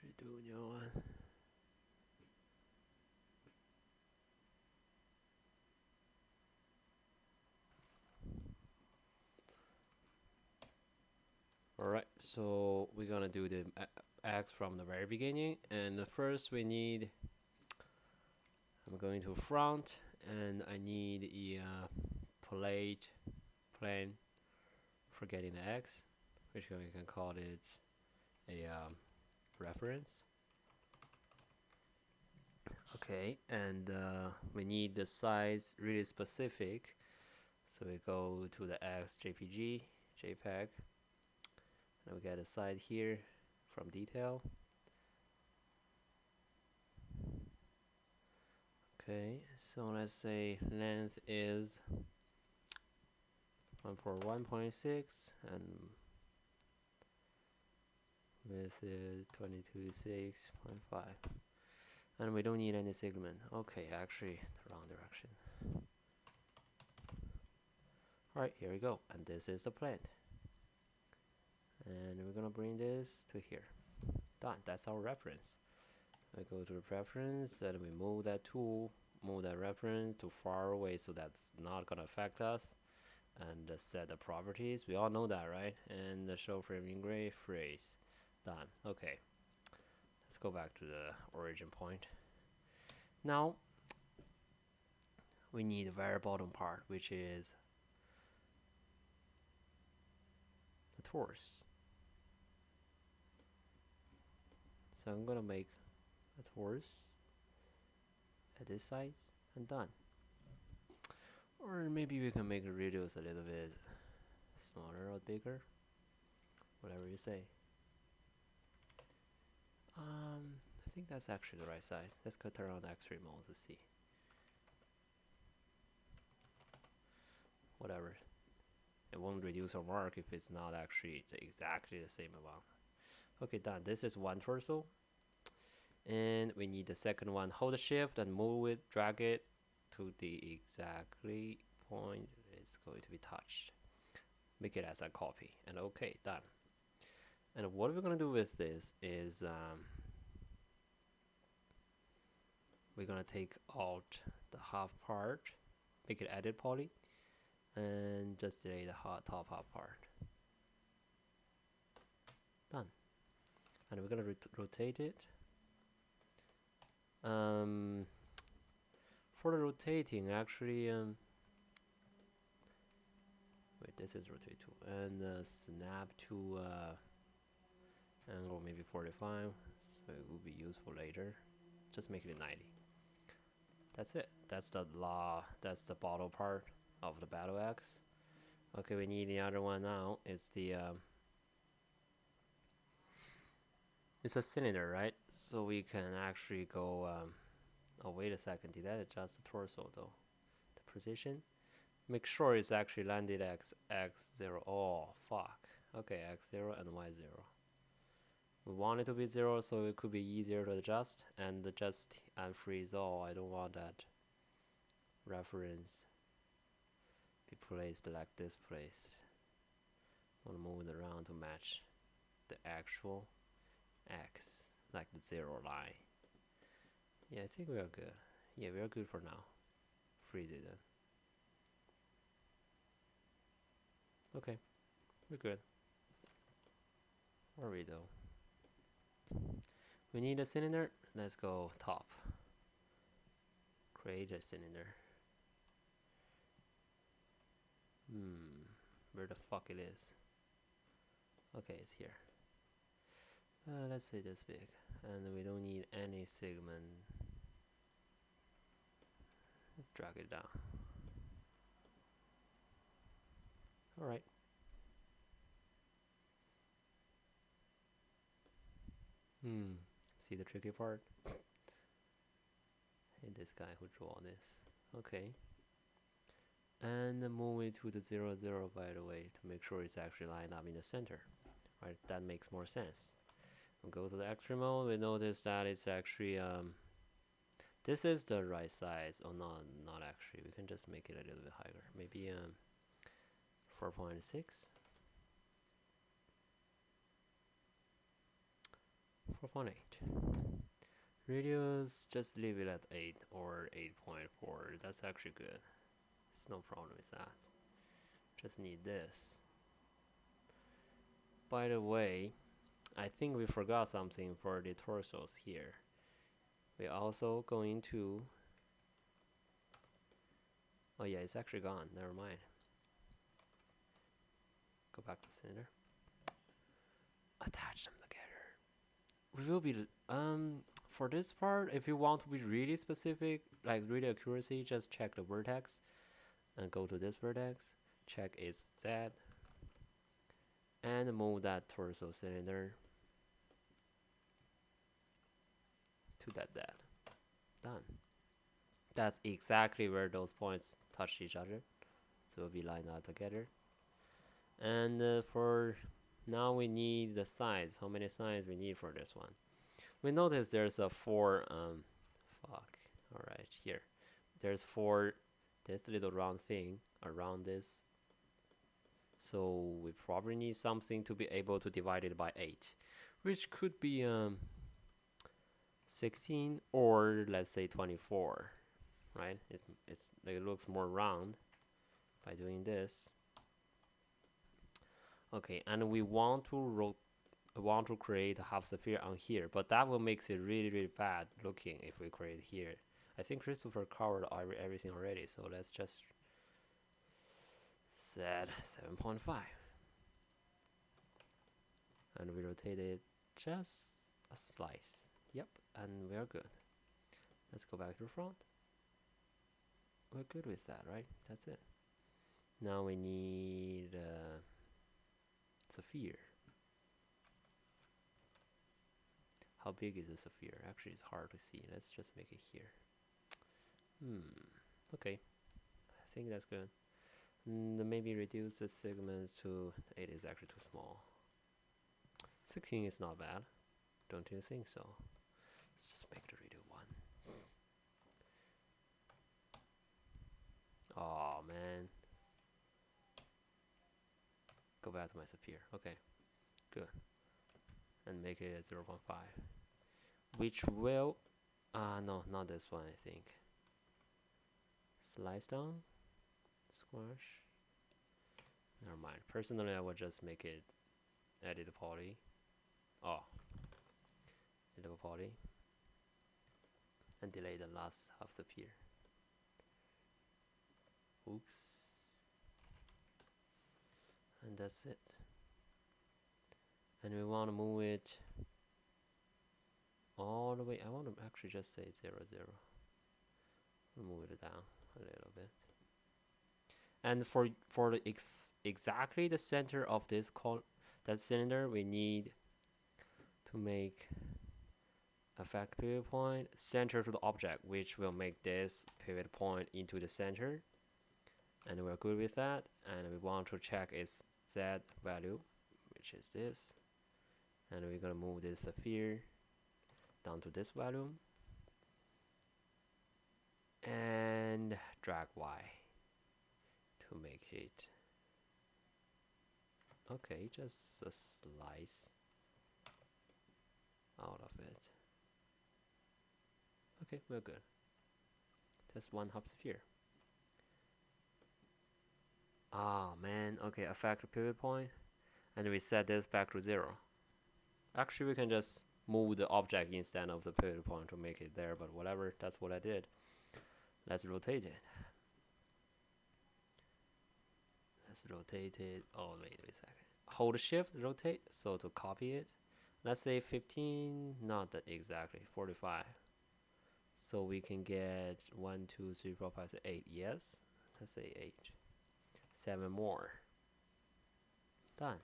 redo a new one. Alright, so we're gonna do the X from the very beginning, and first we need, I'm going to front, and I need a plane for getting the X, which we can call it a reference. Okay, and we need the size really specific, so we go to the X JPEG, and we get a side here from detail. Okay, so let's say length is 141.6 and width is 22.6.5, and we don't need any segment. Okay, actually the wrong direction. Alright, here we go, and this is the plant, and we're gonna bring this to here. Done. That's our reference. I go to the preference and we move that tool, move that reference to far away so that's not gonna affect us, and set the properties. We all know that, right? And the show frame engrave phrase. Done. Okay, let's go back to the origin point. Now we need the very bottom part, which is the torus. So I'm gonna make a torus at this size and done. Or maybe we can make the radius a little bit smaller or bigger, whatever you say. I think that's actually the right size. Let's go turn on the X-ray mode to see. Whatever. It won't reduce our mark if it's not actually exactly the same amount. Okay, done. This is one torso. And we need the second one. Hold the shift and move it, drag it to the exactly point it's going to be touched. Make it as a copy. And okay, done. And what we're gonna do with this is we're gonna take out the half part, make it edit poly, and just delete the top half part. Done. And we're gonna rotate it. For the rotating, actually, wait, this is rotate tool, and snap to angle maybe 45, so it will be useful later. Just make it 90. That's it. That's the that's the bottle part of the battle axe. Okay, we need the other one now. It's the it's a cylinder, right? So we can actually go oh, wait a second, did I adjust the torso though? The position? Make sure it's actually landed x0. Oh, fuck. Okay, x0 and y0. We want it to be 0, so it could be easier to adjust. And just unfreeze all. I don't want that reference be placed like this placed. I want to move it around to match the actual x, like the 0 line. Yeah, I think we are good. Yeah, we are good for now. Freeze it then. Okay, we're good. Are we though? We need a cylinder. Let's go top. Create a cylinder. Where the fuck it is? Okay, it's here. Let's say this big, and we don't need any segment. Drag it down. All right. See the tricky part? Hey, this guy who draw this. Okay. And move it to the 0, 0, by the way, to make sure it's actually lined up in the center. Right, that makes more sense. We'll go to the X-ray mode. We notice that it's actually this is the right size. Oh, not actually. We can just make it a little bit higher. Maybe 4.6. 12.8. Radius, just leave it at 8 or 8.4. That's actually good. It's no problem with that. Just need this. By the way, I think we forgot something for the torsos here. We're also going to... Oh yeah, it's actually gone. Never mind. Go back to cylinder. Attach them together. We will be... for this part, if you want to be really specific, like really accuracy, just check the vertex. And go to this vertex. Check its Z. And move that torso cylinder to that Z. Done. That's exactly where those points touch each other. So we'll be lined up together. And for now we need the size. How many sides we need for this one? We notice there's a 4 alright, here. There's 4 this little round thing around this. So we probably need something to be able to divide it by 8. Which could be 16 or let's say 24. Right? It looks more round by doing this. Okay, and we want to create a half sphere on here, but that will make it really bad looking if we create here. I think Christopher covered everything already, so let's just set 7.5, and we rotate it just a slice. Yep, and we're good. Let's go back to the front. We're good with that, right? That's it. Now we need sphere. How big is the sphere? Actually, it's hard to see. Let's just make it here. Okay. I think that's good. Maybe reduce the segments to 8 is actually too small. 16 is not bad. Don't you think so? Let's just make the radio 1. Oh man. Go back to my sphere. Okay. Good. And make it at 0.5. Which will no, not this one, I think. Slice down. Squash. Never mind. Personally, I would just make it edit poly. Oh. Edit poly. And delay the last half sphere. Oops. And that's it. And we want to move it all the way. I want to actually just say 0, 0. I'll move it down a little bit. And for the exactly the center of this that cylinder, we need to make affect pivot point center to the object, which will make this pivot point into the center. And we're good with that. And we want to check its Z value, which is this. And we're gonna move this sphere down to this value and drag Y to make it okay, just a slice out of it. Okay, we're good. That's one half sphere. Oh man, okay, affect pivot point, and we set this back to 0. Actually, we can just move the object instead of the pivot point to make it there, but whatever, that's what I did. Let's rotate it. Let's rotate it. Oh, wait a second. Hold shift, rotate, so to copy it. Let's say 15, not that exactly, 45. So we can get 1, 2, 3, 4, 5, 6, 8. Yes, let's say 8. 7 more. Done.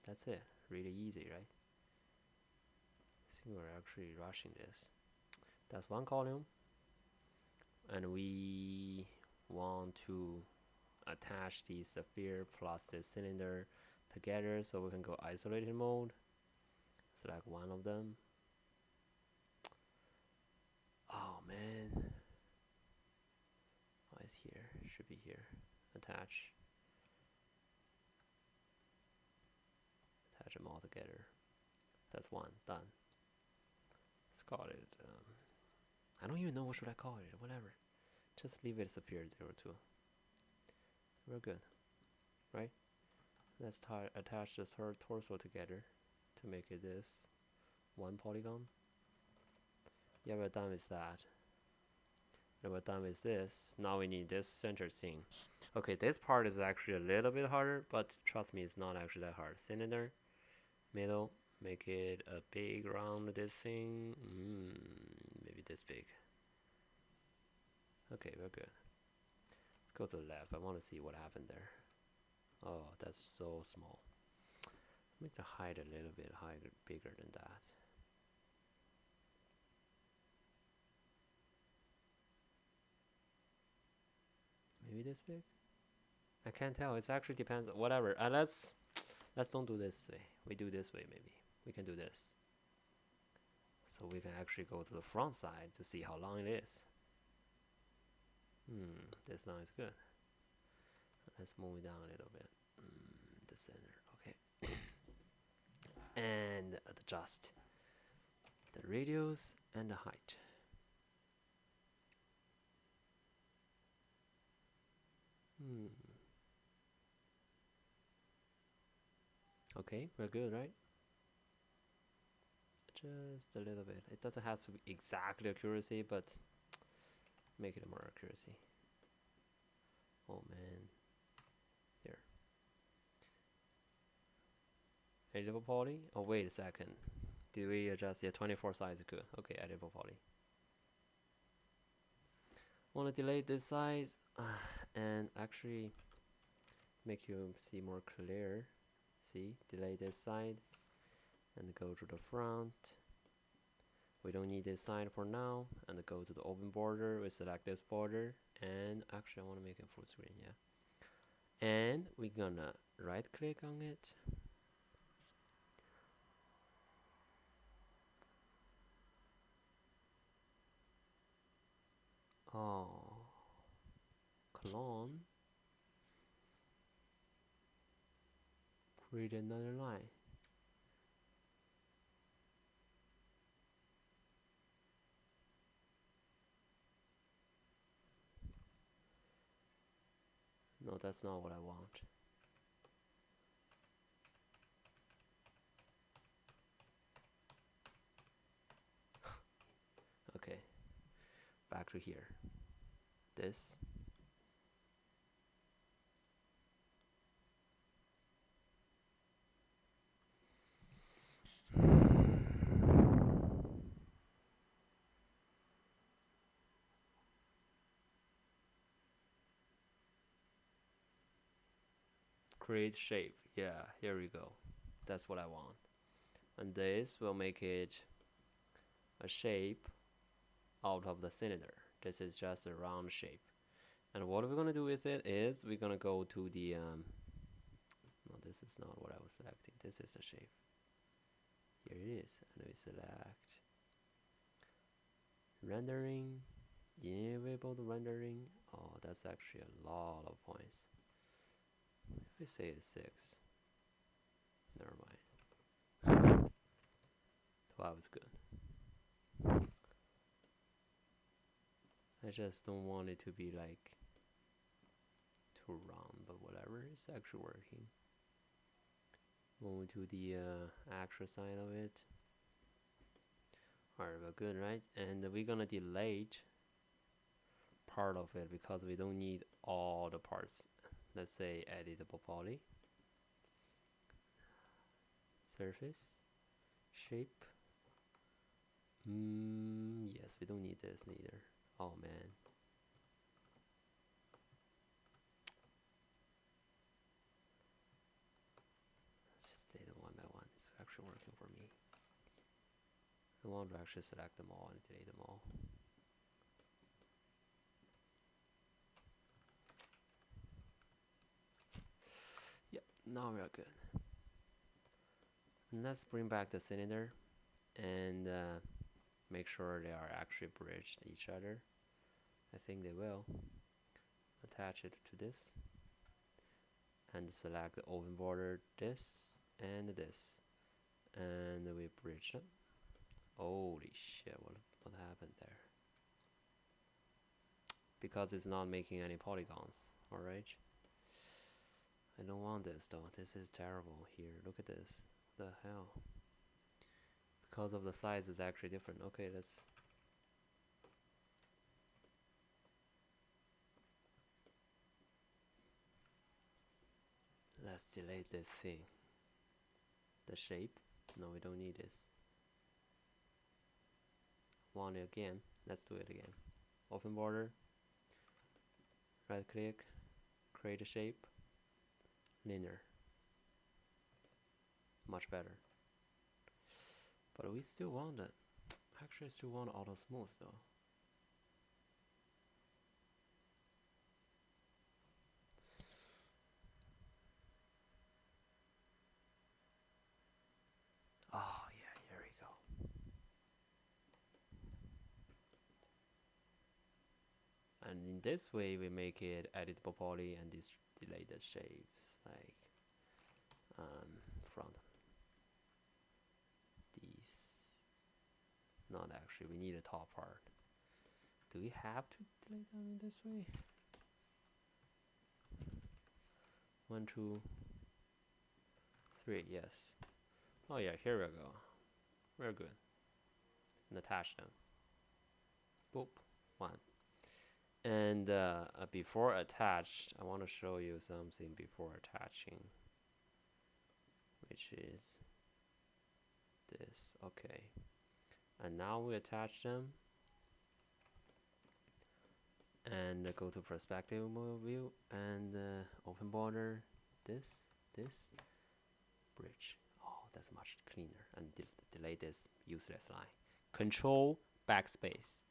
That's it. Really easy, right? I think we're actually rushing this. That's one column. And we want to attach the sphere plus the cylinder together so we can go isolated mode. Select one of them. Oh man. Oh, it's here. It should be here. Attach. Attach them all together. That's one. Done. let's call it. I don't even know what should I call it. Whatever. Just leave it as a period 02. We're good, right? Let's attach the third torso together to make it this one polygon. Yeah, we're done with that. And we're done with this. Now we need this center thing. Okay, this part is actually a little bit harder, but trust me, it's not actually that hard. Cylinder, middle, make it a big round this thing. Maybe this big. Okay, we're good. Let's go to the left. I want to see what happened there. Oh, that's so small. Make the height a little bit higher, bigger than that. Maybe this big? I can't tell. It actually depends. Whatever. Let's don't do this way. We do this way maybe. We can do this. So we can actually go to the front side to see how long it is. This now is good. Let's move it down a little bit. The center. Okay. And adjust the radius and the height. Okay, we're good, right? Just a little bit. It doesn't have to be exactly accuracy, but make it more accuracy. Oh man. Here. Editable poly? Oh, wait a second. Did we adjust? Yeah, 24 size is good. Okay, editable poly. Want to delete this size and actually make you see more clear. See, delete this side and go to the front. We don't need this side for now, and go to the open border. We select this border, and actually I want to make it full screen, yeah. And we're gonna right click on it. Oh, clone. Create another line. No, that's not what I want. Okay, back to here. This. Create shape. Yeah, here we go. That's what I want. And this will make it a shape out of the cylinder. This is just a round shape. And what we're gonna do with it is we're gonna go to the no, this is not what I was selecting. This is the shape. Here it is. And we select rendering, enable the rendering. Oh, that's actually a lot of points. We say it's 6. Never mind. 12 is good. I just don't want it to be like too round, but whatever, it's actually working. Move to the actual side of it. Alright, we're good, right? And we're gonna delete part of it because we don't need all the parts. Let's say editable poly, surface, shape. Yes, we don't need this neither. Oh man. Let's just delete them one by one. It's actually working for me. I want to actually select them all and delete them all. Yep, now we're good. And let's bring back the cylinder and make sure they are actually bridged each other. I think they will. Attach it to this and select the open border, this and this, and we bridge them. Holy shit, what happened there? Because it's not making any polygons, alright? I don't want this though, this is terrible here, look at this, what the hell? Because of the size is actually different. Okay, let's delete this thing. The shape. No, we don't need this. Want it again. Let's do it again. Open border. Right click. Create a shape. Linear. Much better. But we still want it. Actually, I still want auto smooth though. Oh yeah, here we go. And in this way, we make it editable poly and these deleted shapes like from these. Not actually, we need a top part. Do we have to delete them in this way? 1, 2, 3, yes. Oh yeah, here we go. Very good. And attach them. Boop, 1. And before attached, I want to show you something before attaching, which is this. Okay. And now we attach them. And go to perspective view and open border. This bridge. Oh, that's much cleaner. And delete this useless line. Control backspace.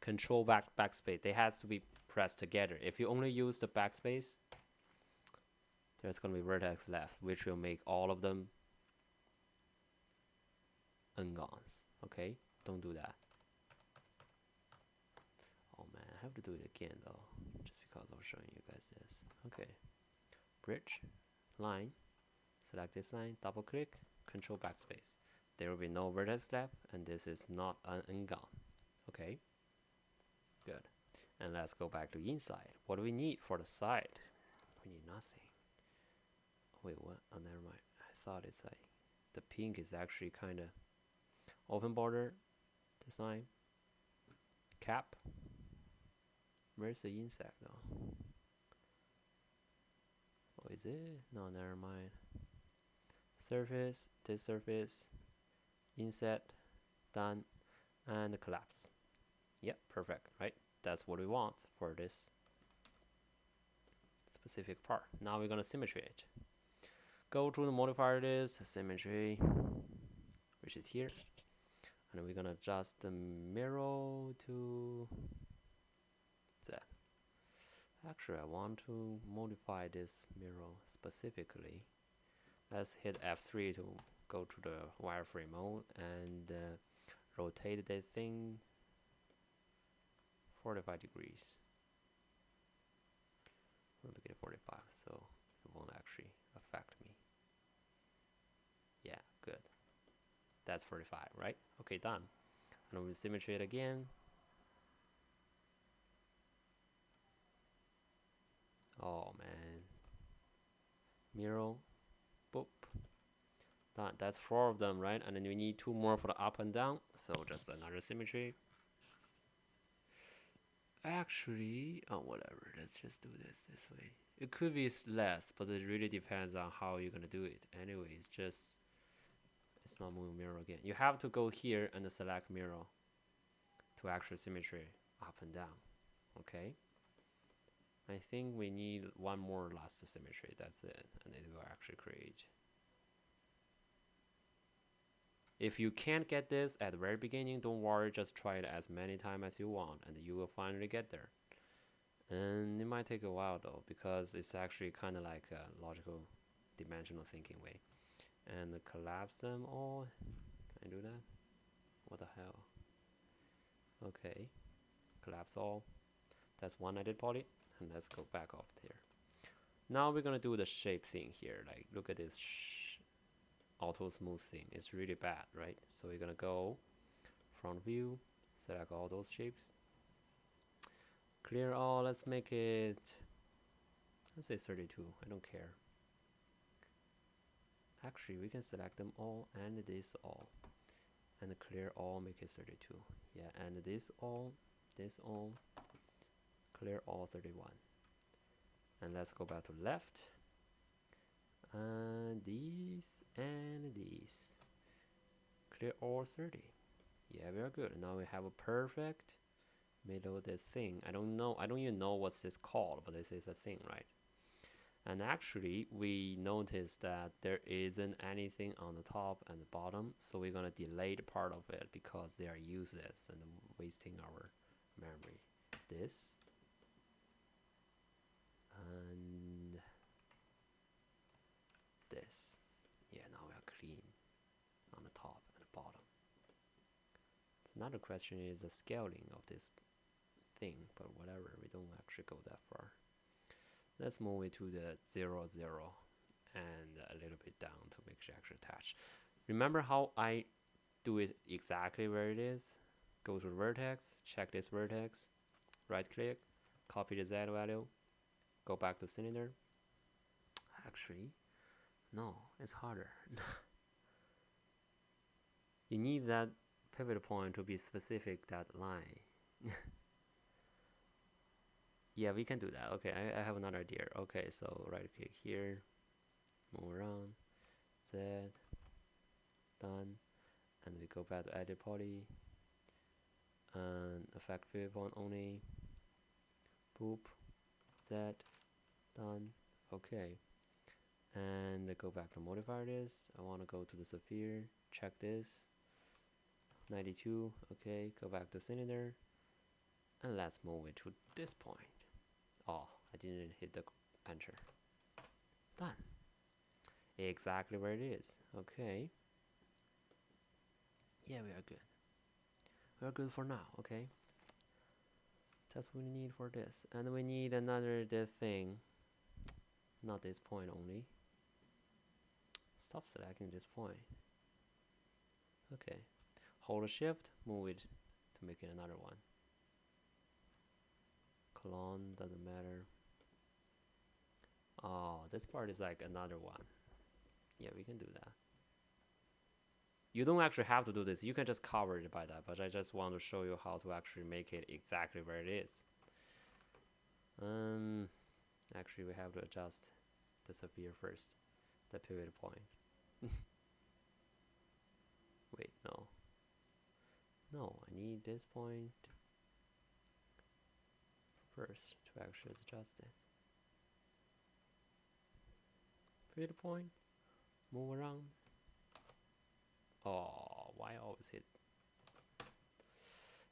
Control backspace. They have to be pressed together. If you only use the backspace, there's gonna be vertex left, which will make all of them n-gons. Okay, don't do that. Oh man, I have to do it again though, just because I was showing you guys this. Okay, bridge, line, select this line, double click, control backspace. There will be no vertex left, and this is not an n-gon. Okay, good. And let's go back to inside. What do we need for the side? We need nothing. Wait, what? Oh, never mind. I thought it's like the pink is actually kind of open border design. Cap. Where's the insect though? Oh, is it? No, never mind. Surface, this surface, inset, done, and collapse. Yep, perfect, right? That's what we want for this specific part. Now we're gonna symmetry it. Go to the modifier list, symmetry, which is here. And we're gonna adjust the mirror to that. Actually, I want to modify this mirror specifically. Let's hit F3 to go to the wireframe mode and rotate the thing 45 degrees. We'll make it 45 so it won't actually affect me. Yeah, good. That's 45, right? Okay, done. And we'll symmetry it again. Oh man. Mirror. Boop. Done. That's 4 of them, right? And then we need 2 more for the up and down. So just another symmetry. Actually, oh whatever. Let's just do this way. It could be less, but it really depends on how you're gonna do it. Anyway, it's not moving mirror again. You have to go here and select mirror to actual symmetry up and down. Okay. I think we need 1 more last symmetry. That's it, and it will actually create. If you can't get this at the very beginning, don't worry. Just try it as many times as you want, and you will finally get there. And it might take a while though, because it's actually kind of like a logical, dimensional thinking way. And collapse them all. Can I do that? What the hell? Okay, collapse all. That's one edit poly, and let's go back off here. Now we're gonna do the shape thing here. Like, look at this auto smooth thing. It's really bad, right? So we're gonna go front view, select all those shapes, clear all. Let's make it, let's say 32. I don't care. Actually, we can select them all and this all, and clear all, make it 32. Yeah, and this all, clear all 31. And let's go back to left. And these and these, clear all 30. Yeah, very good. Now we have a perfect middle this thing. I don't even know what's this called, but this is a thing, right? And actually we noticed that there isn't anything on the top and the bottom, so we're gonna delete part of it because they are useless and wasting our memory. This and this. Yeah, now we are clean on the top and the bottom. Another question is the scaling of this thing, but whatever, we don't actually go that far. Let's move it to the 0, 0 and a little bit down to make sure actually attach. Remember how I do it exactly where it is? Go to the vertex, check this vertex, right click, copy the Z value, go back to cylinder. Actually, no, it's harder. You need that pivot point to be specific, that line. Yeah, we can do that. Okay, I have another idea. Okay, so right click here, move around, Z, done, and we go back to edit poly, and affect pivot point only, boop, Z, done, okay. And go back to modify this. I want to go to the sphere, check this, 92, okay, go back to cylinder, and let's move it to this point. Oh, I didn't hit the enter. Done. Exactly where it is. Okay. Yeah, we are good. We are good for now, okay? That's what we need for this. And we need another this thing. Not this point only. Stop selecting this point. Okay. Hold shift, move it to make it another one. Clone, doesn't matter. Oh, this part is like another one. Yeah, we can do that. You don't actually have to do this. You can just cover it by that, but I just want to show you how to actually make it exactly where it is. Actually, we have to adjust the sphere first, the pivot point. Wait, no. No, I need this point first to actually adjust it. Pivot point, move around. Oh, why always hit?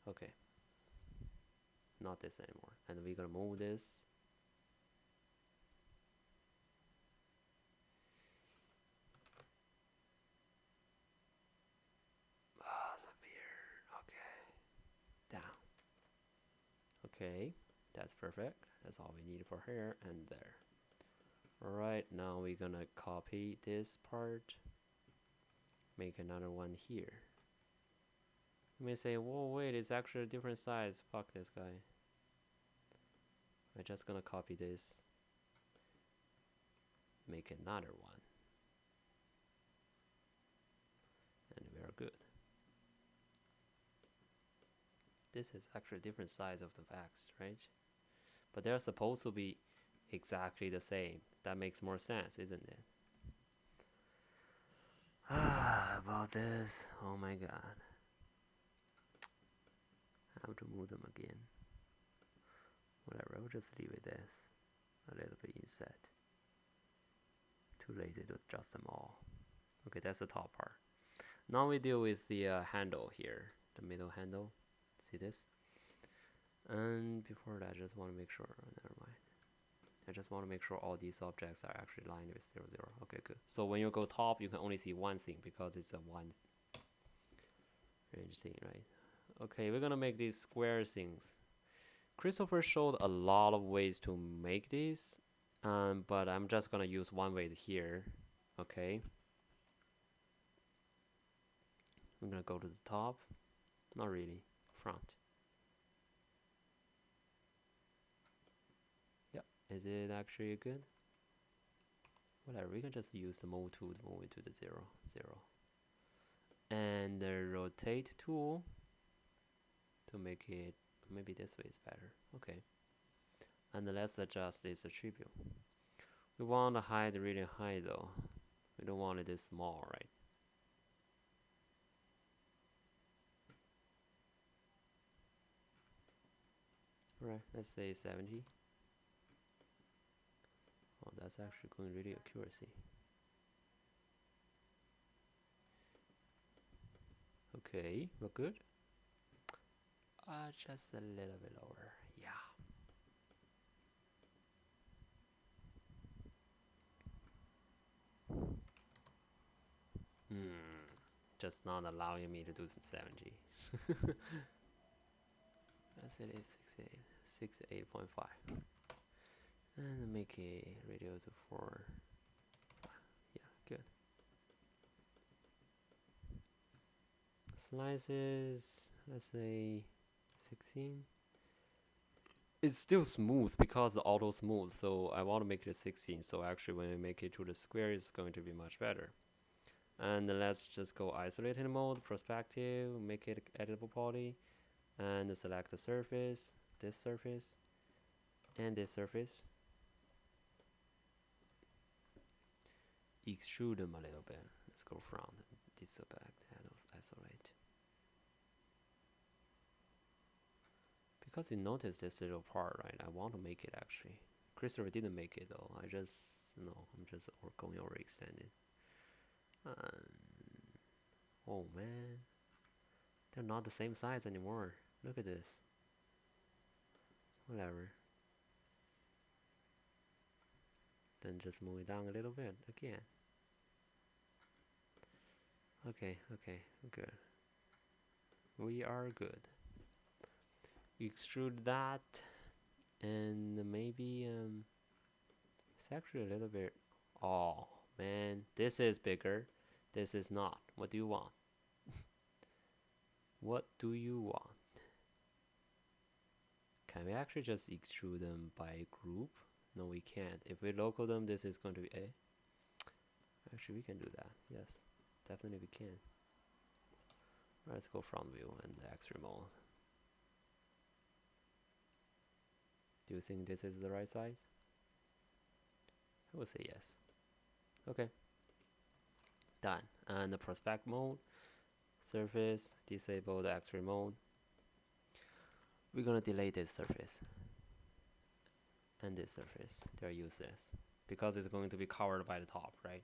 Okay. Not this anymore. And we're gonna move this. Sphere. Okay. Down. Okay. That's perfect. That's all we need for here and there. Alright, now we're gonna copy this part. Make another one here. You may say, whoa, wait, it's actually a different size. Fuck this guy. I'm just gonna copy this. Make another one. And we are good. This is actually a different size of the vax, right? But they're supposed to be exactly the same. That makes more sense, isn't it? About this, oh my god. I have to move them again. Whatever, I'll just leave it this. A little bit inset. Too lazy to adjust them all. Okay, that's the top part. Now we deal with the handle here, the middle handle. See this? And before that, I just want to make sure, never mind. I just want to make sure all these objects are actually lined with 0, 0. Okay, good. So when you go top, you can only see one thing because it's a one range thing, right? Okay, we're gonna make these square things. Christopher showed a lot of ways to make these, but I'm just gonna use one way here. Okay. I'm gonna go to the top. Not really. Front. Yeah. Is it actually good? Whatever. We can just use the mode tool to move it to the 0, 0. And the rotate tool to make it, maybe this way is better. Okay. And let's adjust this attribute. We want to hide really high though. We don't want it this small, right? Alright, let's say 70. Oh, that's actually going really accuracy. Okay, we're good. Just a little bit lower. Yeah. Just not allowing me to do 70. That's it, 68.5. And make a radio to 4. Yeah, good. Slices, let's say 16. It's still smooth because the auto smooth, so I want to make it 16. So actually when I make it to the square, it's going to be much better. And let's just go isolated mode, perspective, make it editable poly, and select the surface, this surface, and this surface. Extrude them a little bit. Let's go front, this back, isolate. Because you notice this little part, right? I want to make it actually. Christopher didn't make it though. I'm just going overextended. Oh man, they're not the same size anymore. Look at this. Whatever. Then just move it down a little bit again. Okay, good. We are good. Extrude that, and maybe it's actually a little bit. Oh man, this is bigger. This is not. What do you want? What do you want? Can we actually just extrude them by group? No, we can't. If we local them, this is going to be A. Actually, we can do that. Yes, definitely we can. Let's go front view and the X-ray mode. Do you think this is the right size? I would say yes. Okay. Done. And the prospect mode, surface, disable the X-ray mode. We're gonna delete this surface and this surface. They're useless because it's going to be covered by the top, right?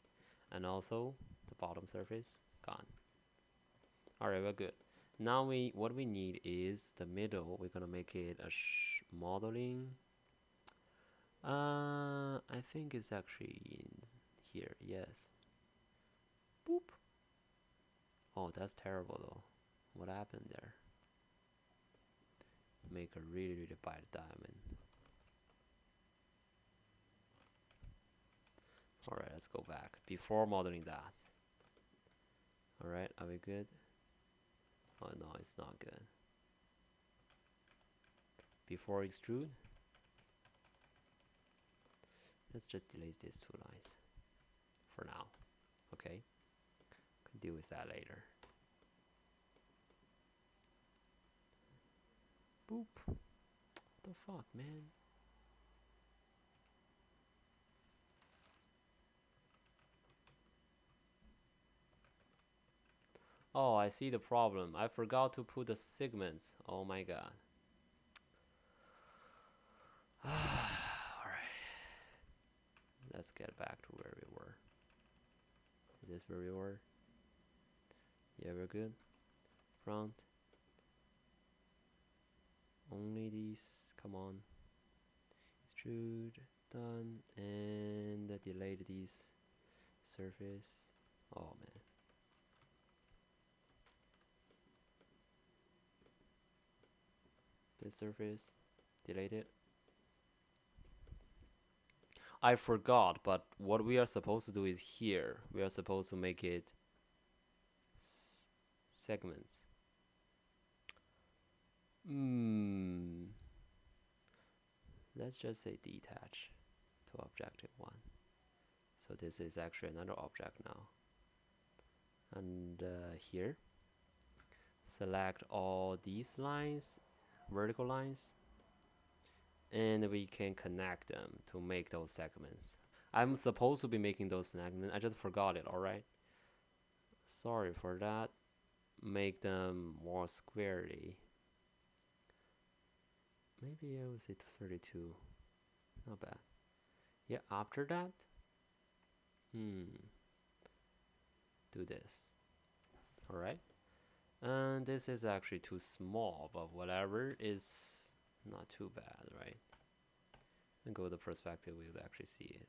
And also the bottom surface gone. Alright, we're good. Now what we need is the middle. We're gonna make it a modeling. I think it's actually in here. Yes. Boop. Oh, that's terrible though. What happened there? Make a really bad diamond. Alright, let's go back. Before modeling that. Alright, are we good? Oh no, it's not good. Before extrude. Let's just delete these 2 lines. For now. Okay. Can deal with that later. Boop. What the fuck, man? Oh, I see the problem. I forgot to put the segments. Oh my god. Alright. Let's get back to where we were. Is this where we were? Yeah, we're good. Front. Only these. Come on. Extrude. Done. And delete these. Surface. Oh man. This surface. Delete it. I forgot, but what we are supposed to do is here. We are supposed to make it segments. Let's just say detach to objective 1. So this is actually another object now. And here, select all these lines, vertical lines, and we can connect them to make those segments. I'm supposed to be making those segments, I just forgot it, alright? Sorry for that. Make them more squarely. Maybe I would say 32. Not bad. Yeah, after that, do this. Alright. And this is actually too small, but whatever is not too bad, right? And go to the perspective, we would actually see it.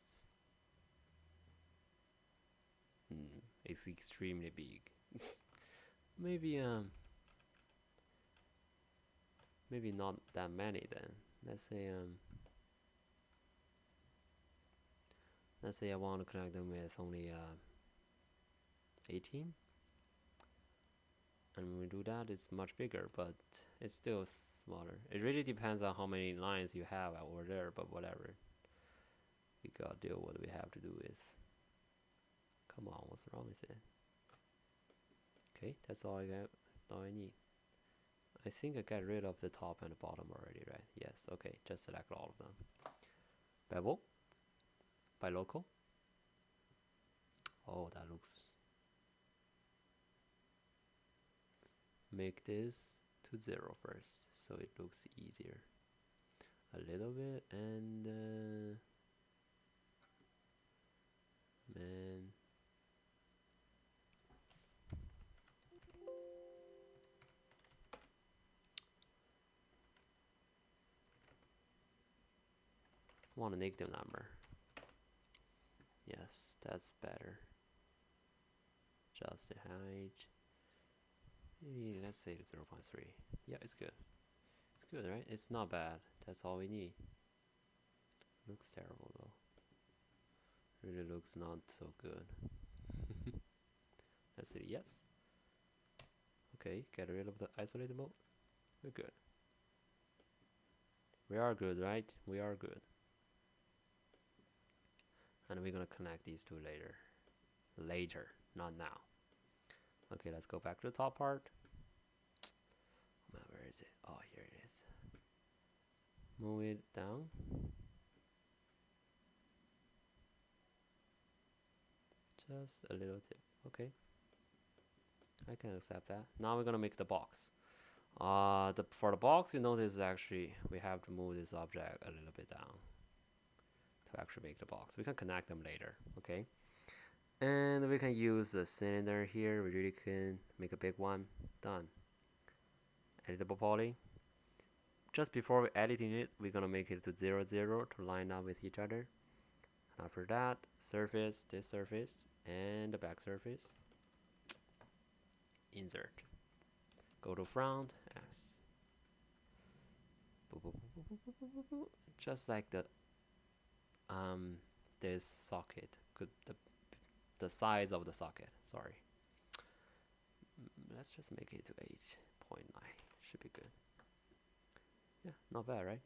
It's extremely big. Maybe maybe not that many then. Let's say I want to connect them with only 18. And when we do that, it's much bigger, but it's still smaller. It really depends on how many lines you have over there, but whatever. We gotta deal with what we have to do with. Come on, what's wrong with it? Okay, that's all I got. All I need. I think I got rid of the top and the bottom already, right? Yes, okay, just select all of them. Bevel. Bilocal. Oh, that looks... Make this to 0 first, so it looks easier. A little bit, and man, I want a negative number. Yes, that's better. Just the height. Maybe let's say 0.3. Yeah, it's good. It's good, right? It's not bad. That's all we need. Looks terrible though. Really looks not so good. Let's say yes. Okay, get rid of the isolated mode. We're good. We are good, right? We are good. And we're gonna connect these two later. Later, not now. Okay, let's go back to the top part. Where is it? Oh, here it is. Move it down. Just a little tip. Okay. I can accept that. Now we're gonna make the box. For the box, you notice actually we have to move this object a little bit down to actually make the box. We can connect them later, okay? And we can use a cylinder here. We really can make a big one. Done. Editable poly. Just before editing it, we're gonna make it to 0, 0 to line up with each other. And after that, surface, this surface, and the back surface. Insert. Go to front, S. Just like the this socket, the size of the socket. Sorry. Let's just make it to 8.9. Should be good. Yeah, not bad, right?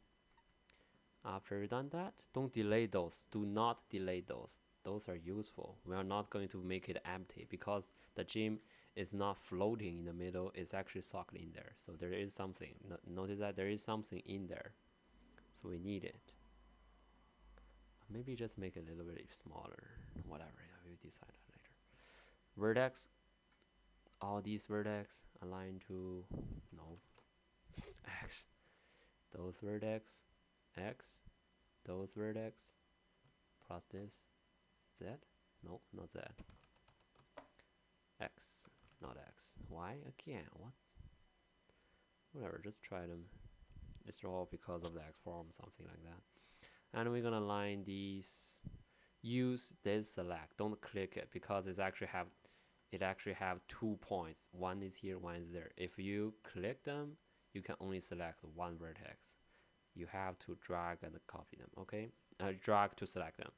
After we've done that, don't delay those. Do not delay those. Those are useful. We are not going to make it empty because the gem is not floating in the middle. It's actually socketed in there. So there is something. Notice that there is something in there. So we need it. Maybe just make it a little bit smaller. Whatever. Yeah, we'll decide that later. Vertex. All these vertex align to no X. Those vertex X. Those vertex plus this Z. No, not Z. X, not X. Y again. What? Whatever. Just try them. It's all because of the X form, something like that. And we're gonna line these. Use this select. Don't click it because it actually have 2 points. One is here, one is there. If you click them, you can only select one vertex. You have to drag and copy them. Okay, drag to select them.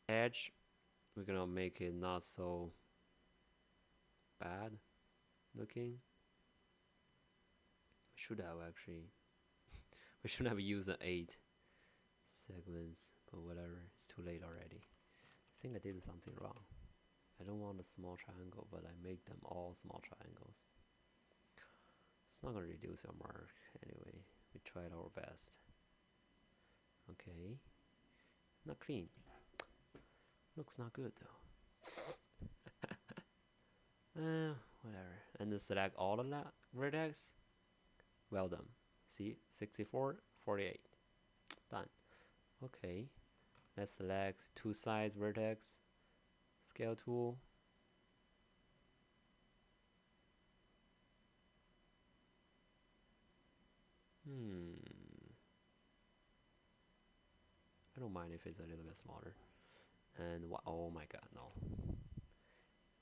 Edge, we're gonna make it not so bad looking. should have actually. We should have used the 8 segments, but whatever. It's too late already. I think I did something wrong. I don't want a small triangle, but I make them all small triangles. It's not gonna reduce your mark anyway. We tried our best. Okay. Not clean. Looks not good though. Whatever. And then select all the vertex. Well done. See, 64, 48. Done. Okay. Let's select two sides vertex. Scale tool. I don't mind if it's a little bit smaller. And what? Oh my god, no.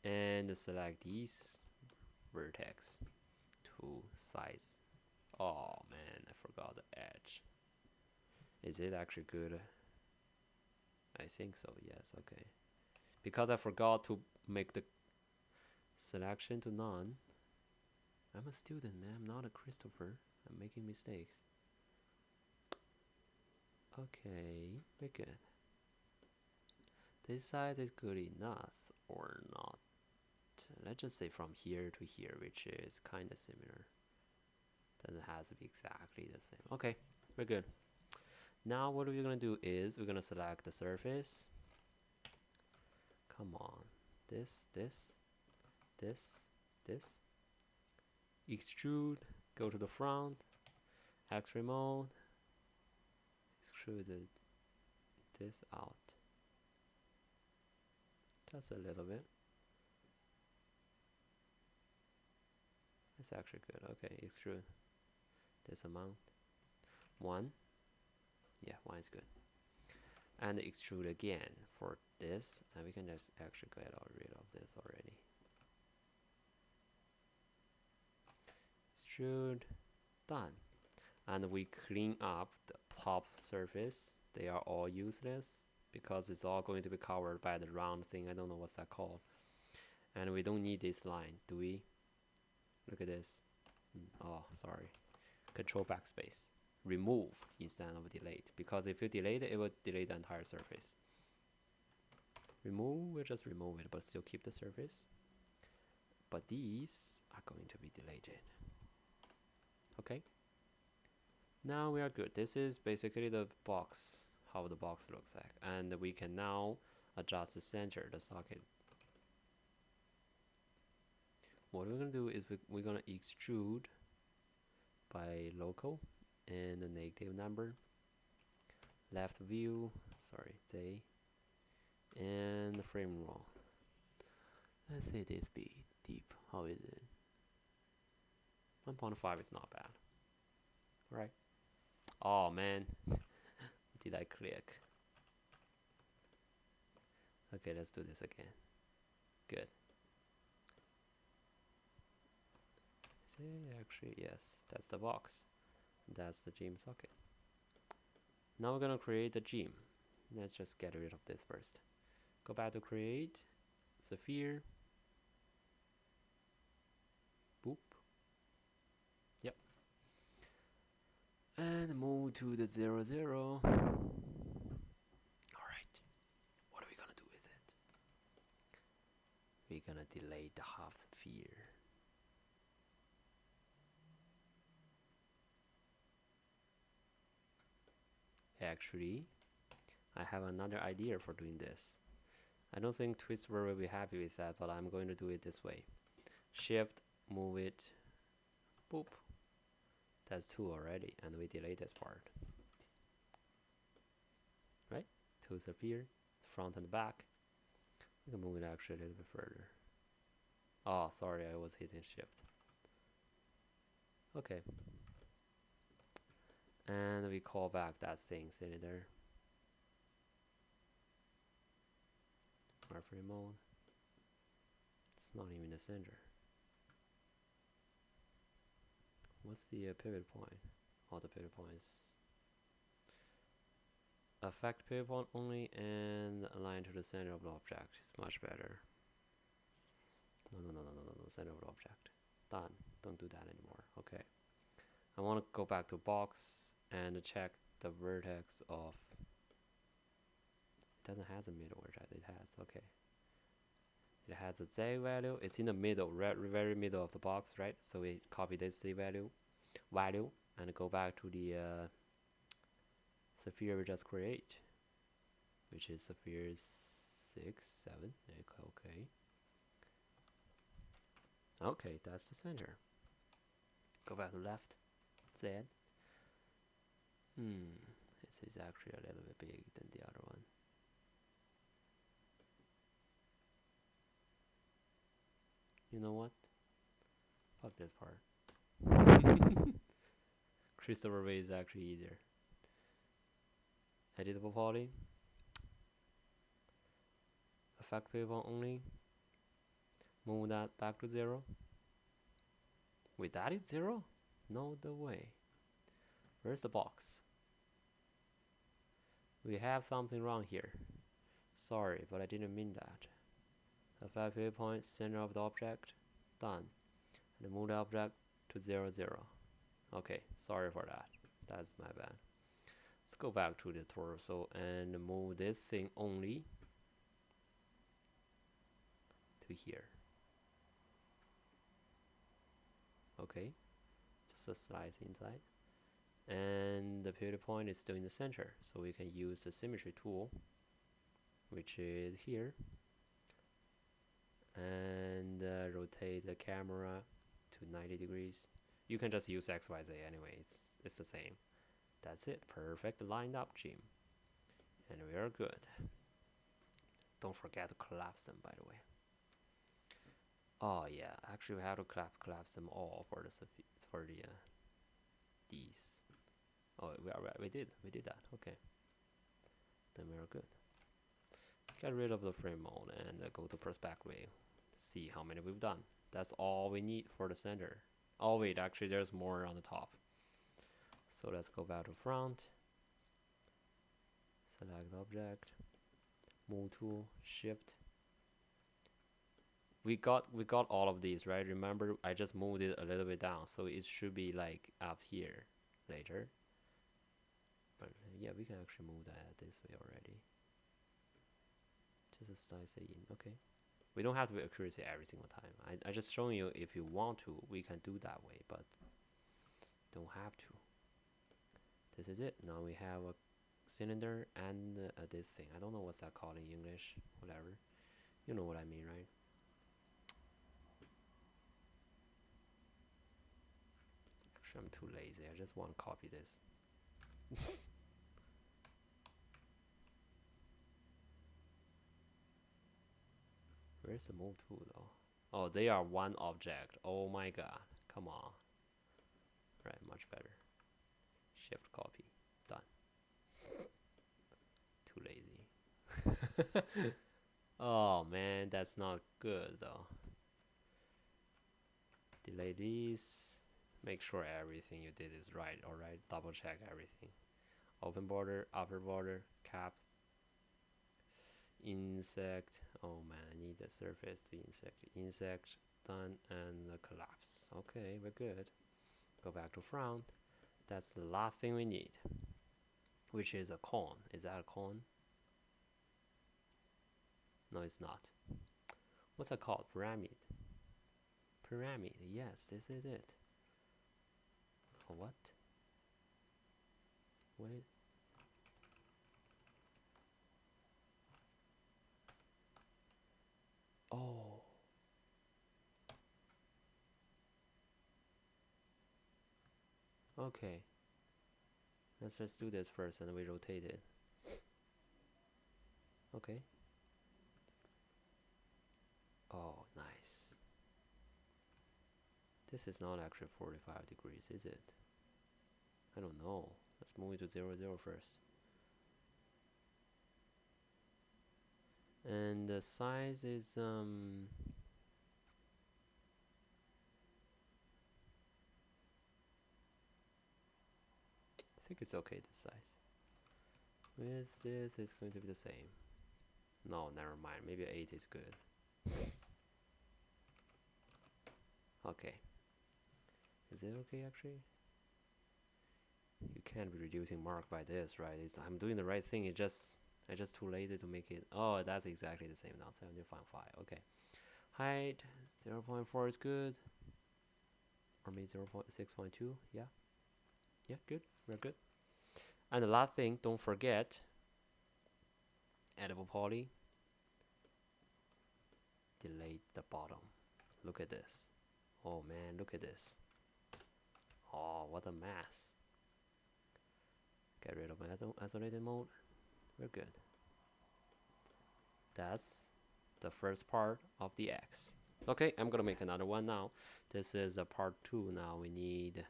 And select these vertex. Two sides. Oh man, I forgot the edge. Is it actually good? I think so, yes, okay. Because I forgot to make the selection to none. I'm a student, man. I'm not a Christopher. I'm making mistakes. Okay, we're good. This size is good enough or not. Let's just say from here to here, which is kind of similar. Doesn't have to be exactly the same. Okay, we're good. Now what we're gonna do is we're gonna select the surface. Come on, this. Extrude, go to the front, X-ray mode, extrude this out. Just a little bit. It's actually good. Okay, extrude this amount. 1. Yeah, 1 is good. And extrude again for this, and we can just actually get rid of this already. Extrude, done. And we clean up the top surface. They are all useless because it's all going to be covered by the round thing. I don't know what's that called. And we don't need this line, do we? Look at this. Oh, sorry. Control backspace. Remove instead of delete, because if you delete it, it will delete the entire surface. Remove, we'll just remove it, but still keep the surface. But these are going to be deleted. Okay. Now we are good. This is basically the box, how the box looks like, and we can now adjust the center, the socket. What we're gonna do is we're gonna extrude by local and the negative number, left view, sorry, J, and the frame roll. Let's say this be deep. How is it? 1.5 is not bad, right? Oh man, did I click? Okay, let's do this again. Good. See, actually, yes, that's the box. That's the gym socket. Now we're gonna create the gym. Let's just get rid of this first. Go back to create, sphere. Boop. Yep. And move to the 0, 0. Alright. What are we gonna do with it? We're gonna delete the half sphere. Actually, I have another idea for doing this. I don't think Twistver will be happy with that, but I'm going to do it this way. Shift, move it, boop. That's 2 already, and we delete this part. Right? 2 sphere, front and back. We can move it actually a little bit further. Oh, sorry, I was hitting shift. Okay. And we call back that thing cylinder. Frame mode. It's not even the center. What's the pivot point? Oh, the pivot point is affect pivot point only and align to the center of the object. It's much better. No, center of the object. Done. Don't do that anymore. Okay. I want to go back to box and check the vertex of. It doesn't have a middle vertex. It has, okay. It has a z value. It's in the middle, very middle of the box, right? So we copy this z value and go back to the sphere we just create, which is sphere 6, 7. Okay. Okay, that's the center. Go back to left. Z. This is actually a little bit big than the other one. You know what? Fuck this part. Christopher Way is actually easier. Editable poly. Effect people only. Move that back to 0. Wait, that is 0? No, the way. Where's the box? We have something wrong here. Sorry, but I didn't mean that. Effect viewpoint, center of the object. Done. And move the object to 0, 0. Okay, sorry for that. That's my bad. Let's go back to the torso and move this thing only to here. Okay, just a slice inside. And the pivot point is still in the center, so we can use the symmetry tool, which is here, and rotate the camera to 90 degrees. You can just use XYZ anyway, it's the same. That's it, perfect lined up, Jim. And we are good. Don't forget to collapse them, by the way. Oh yeah, actually we have to collapse them all for the these. Oh, we did that. Okay, then we're good. Get rid of the frame mode and go to perspective. See how many we've done. That's all we need for the center. Oh wait, actually there's more on the top. So let's go back to front. Select object. Move tool. Shift. We got all of these, right? Remember, I just moved it a little bit down, so it should be like up here later. But yeah, we can actually move that this way already. Just slice it in. Okay. We don't have to be accuracy every single time. I just showing you if you want to, we can do that way, but don't have to. This is it. Now we have a cylinder and this thing. I don't know what's that called in English. Whatever. You know what I mean, right? Actually, I'm too lazy. I just want to copy this. Where's the move tool though? Oh, they are one object. Oh my god. Come on. Right, much better. Shift copy. Done. Too lazy. Oh man, that's not good though. Delete these. Make sure everything you did is right. Alright, double check everything. Open border, upper border, cap. Insect. Oh man, I need the surface to insect. Insect done and collapse. Okay, we're good. Go back to front. That's the last thing we need, which is a cone. Is that a cone? No, it's not. What's that called? Pyramid. Pyramid. Yes, this is it. Oh, what? Wait. Oh. Okay. Let's just do this first and we rotate it. Okay. Oh, nice. This is not actually 45 degrees, is it? I don't know. Let's move it to 0, 0 first. And the size is I think it's okay this size. With this it's going to be the same. No, never mind. Maybe 8 is good. Okay. Is it okay actually? You can't be reducing mark by this, right? I'm doing the right thing. I just too lazy to make it. Oh, that's exactly the same now. 17.5. Okay. Height 0.4 is good. Or maybe 0.6.2. Yeah. Yeah, good. We're good. And the last thing, don't forget editable poly. Delete the bottom. Look at this. Oh man, look at this. Oh, what a mess. Get rid of isolated mode. We're good. That's the first part of the X. Okay, I'm gonna make another one now. This is a part 2 now. We need,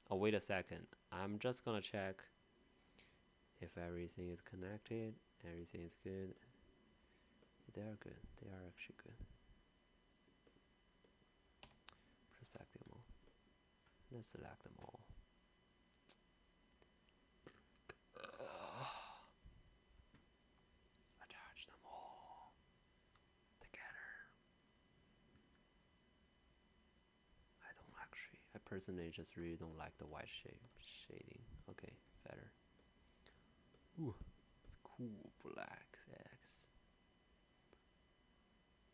oh wait a second. I'm just gonna check if everything is connected. Everything is good. They are good. They are actually good. Perspective mode. Let's select them all. Attach them all together. I personally just really don't like the white shading. Okay, it's better. Ooh, it's cool black X.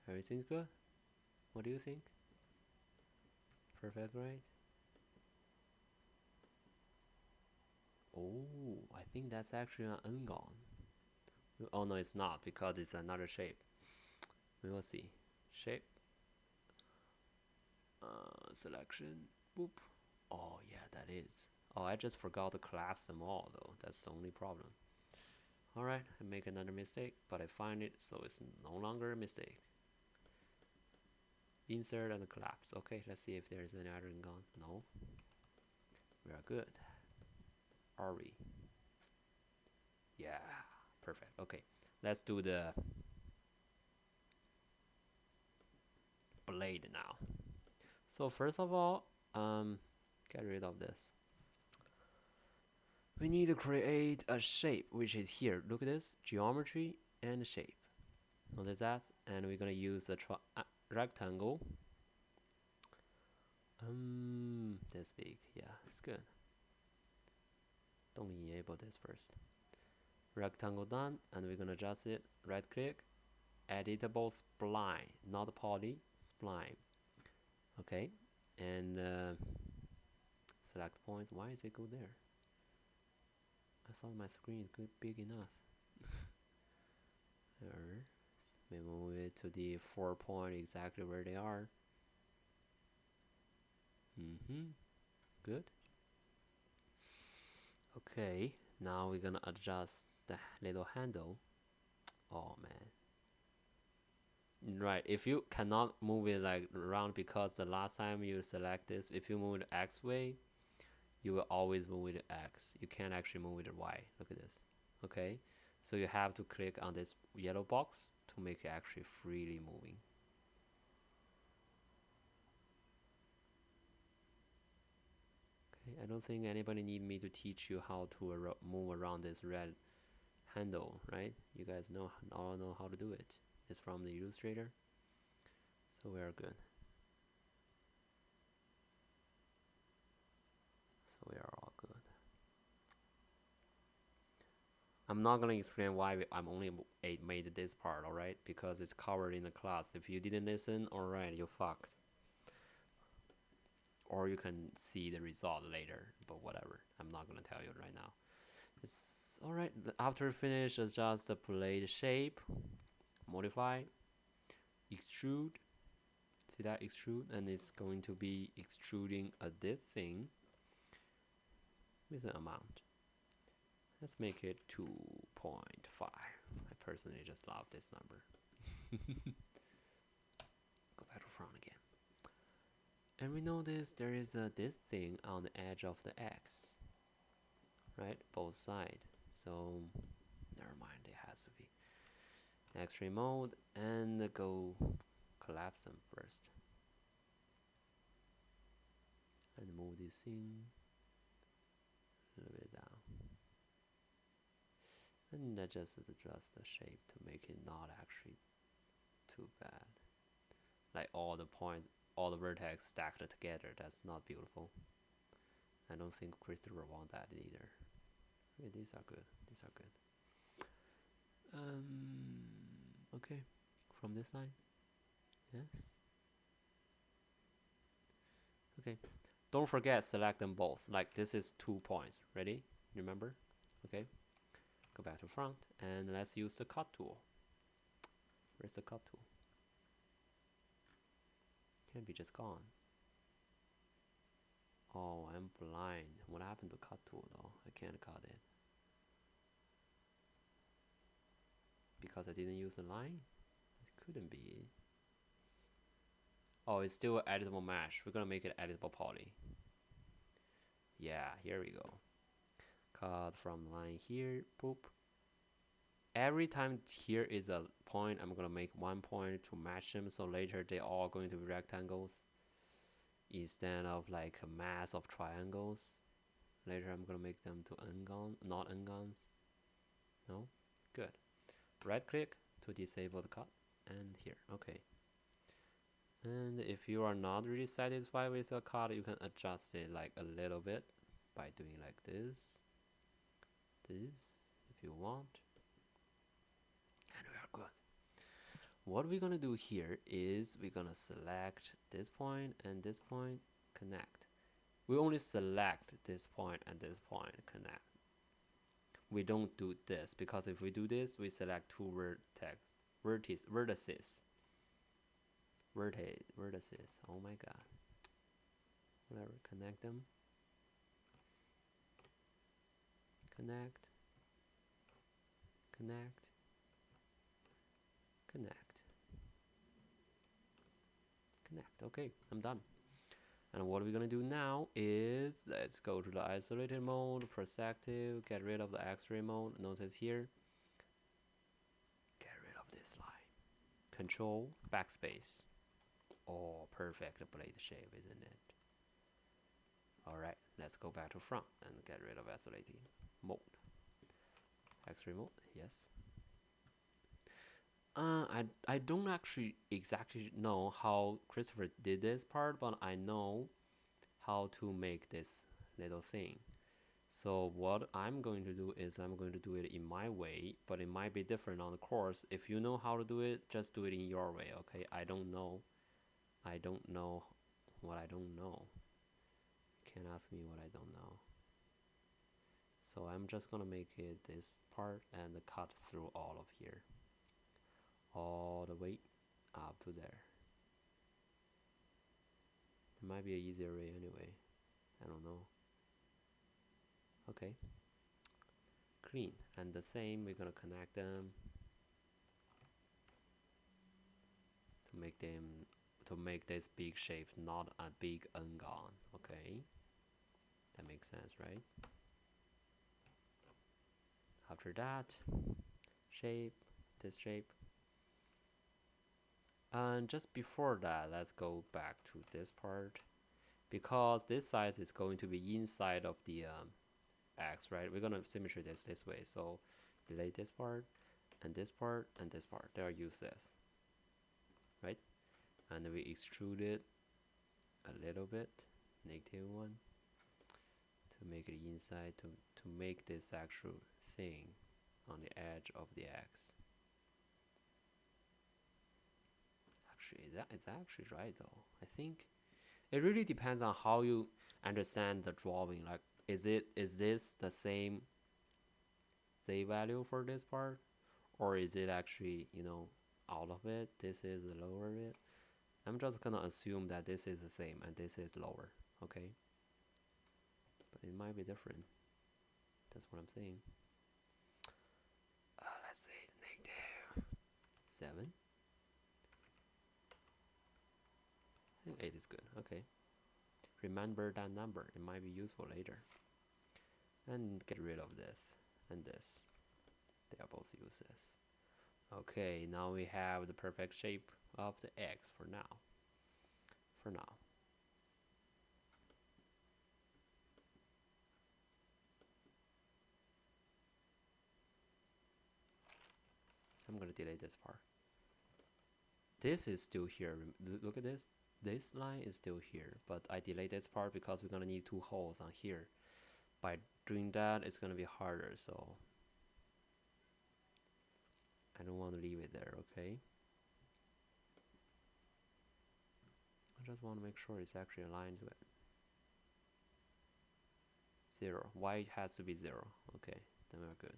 Everything's good? What do you think? Perfect, right? Oh, I think that's actually an Ngon. Oh no, it's not because it's another shape. We will see. Shape. Selection. Boop. Oh yeah, that is. Oh, I just forgot to collapse them all though. That's the only problem. Alright, I make another mistake, but I find it so it's no longer a mistake. Insert and collapse. Okay, let's see if there's any other Ngon. No. We are good. Are we? Yeah, perfect. Okay, let's do the blade now. So first of all, get rid of this. We need to create a shape, which is here. Look at this, geometry and shape. Notice that, and we're gonna use a rectangle. This big, yeah, it's good. Don't enable this first. Rectangle done, and we're gonna adjust it. Right click, editable spline, not poly, spline. Okay, and select point. Why is it go there? I thought my screen is good, big enough. We move it to the 4 point exactly where they are. Good. Okay, now we're gonna adjust the little handle. Oh man. Right, if you cannot move it like around because the last time you select this, if you move it X way, you will always move it X. You can't actually move it Y. Look at this. Okay, so you have to click on this yellow box to make it actually freely moving. Okay, I don't think anybody need me to teach you how to move around this red handle, right? You guys all know how to do it. It's from the Illustrator, so we are good. So we are all good. I'm not gonna explain why I'm only made this part, alright? Because it's covered in the class. If you didn't listen, alright, you fucked. Or you can see the result later, but whatever. I'm not gonna tell you right now. It's alright. After finish, adjust the blade shape, modify, extrude. See that extrude, and it's going to be extruding this thing with an amount. Let's make it 2.5. I personally just love this number. Go back to front again. And we notice there is this thing on the edge of the X, right? Both sides. So never mind, it has to be X-ray mode and go collapse them first. And move this thing a little bit down. And just adjust the shape to make it not actually too bad. Like all the points, all the vertex stacked together, that's not beautiful. I don't think Christopher want that either. Okay, these are good. These are good. Okay, from this side. Yes. Okay. Don't forget, select them both. Like this is 2 points. Ready? Remember? Okay. Go back to front and let's use the cut tool. Where's the cut tool? Can't be just gone. Oh, I'm blind. What happened to cut tool though? I can't cut it. Because I didn't use a line? It couldn't be. Oh, it's still editable mesh. We're gonna make it editable poly. Yeah, here we go. Cut from line here, boop. Every time here is a point, I'm gonna make 1 point to match them, so later they all going to be rectangles instead of like a mass of triangles. Later I'm gonna make them to n-gon, not n-gons. No? Good. Right click to disable the cut, and here, okay. And if you are not really satisfied with the cut, you can adjust it like a little bit by doing like this, if you want. And we are good. What we're gonna do here is we're gonna select this point and this point, connect. We only select this point and this point, connect. We don't do this because if we do this, we select two vertices. Oh my god. Whatever, connect them. Connect. Connect. Connect. Connect. Okay, I'm done. And what we're gonna do now is let's go to the isolated mode, perspective, get rid of the X-ray mode. Notice here, get rid of this line. Control backspace. Oh, perfect blade shape, isn't it? Alright, let's go back to front and get rid of isolated mode. X-ray mode, yes. I don't actually exactly know how Christopher did this part, but I know how to make this little thing. So what I'm going to do is I'm going to do it in my way, but it might be different on the course. If you know how to do it, just do it in your way, okay? I don't know what I don't know. You can't ask me what I don't know. So I'm just gonna make it this part and cut through all of here, all the way up to there. There might be an easier way anyway. I don't know. Okay. Clean. And the same, we're gonna connect them to make this big shape not a big n-gon. Okay. That makes sense, right? After that, shape, this shape. And just before that, let's go back to this part, because this size is going to be inside of the X, right? We're gonna symmetry this way, so delete this part and this part and this part. They are useless, right? And we extrude it a little bit, -1, to make it inside, to make this actual thing on the edge of the X. Actually, that is actually right though. I think it really depends on how you understand the drawing. Like, is this the same Z value for this part, or is it actually, you know, out of it? This is the lower bit. I'm just gonna assume that this is the same and this is lower, okay? But it might be different. That's what I'm saying. Let's say -7. I think 8 is good. Okay. Remember that number. It might be useful later. And get rid of this and this. They are both useless. Okay, now we have the perfect shape of the X for now. I'm gonna delete this part. This is still here. Look at this. this line is still here, but I delete this part because we're gonna need 2 holes on here. By doing that, it's gonna be harder, so I don't want to leave it there, okay? I just want to make sure it's actually aligned to it. 0. Y has to be 0. Okay, then we're good.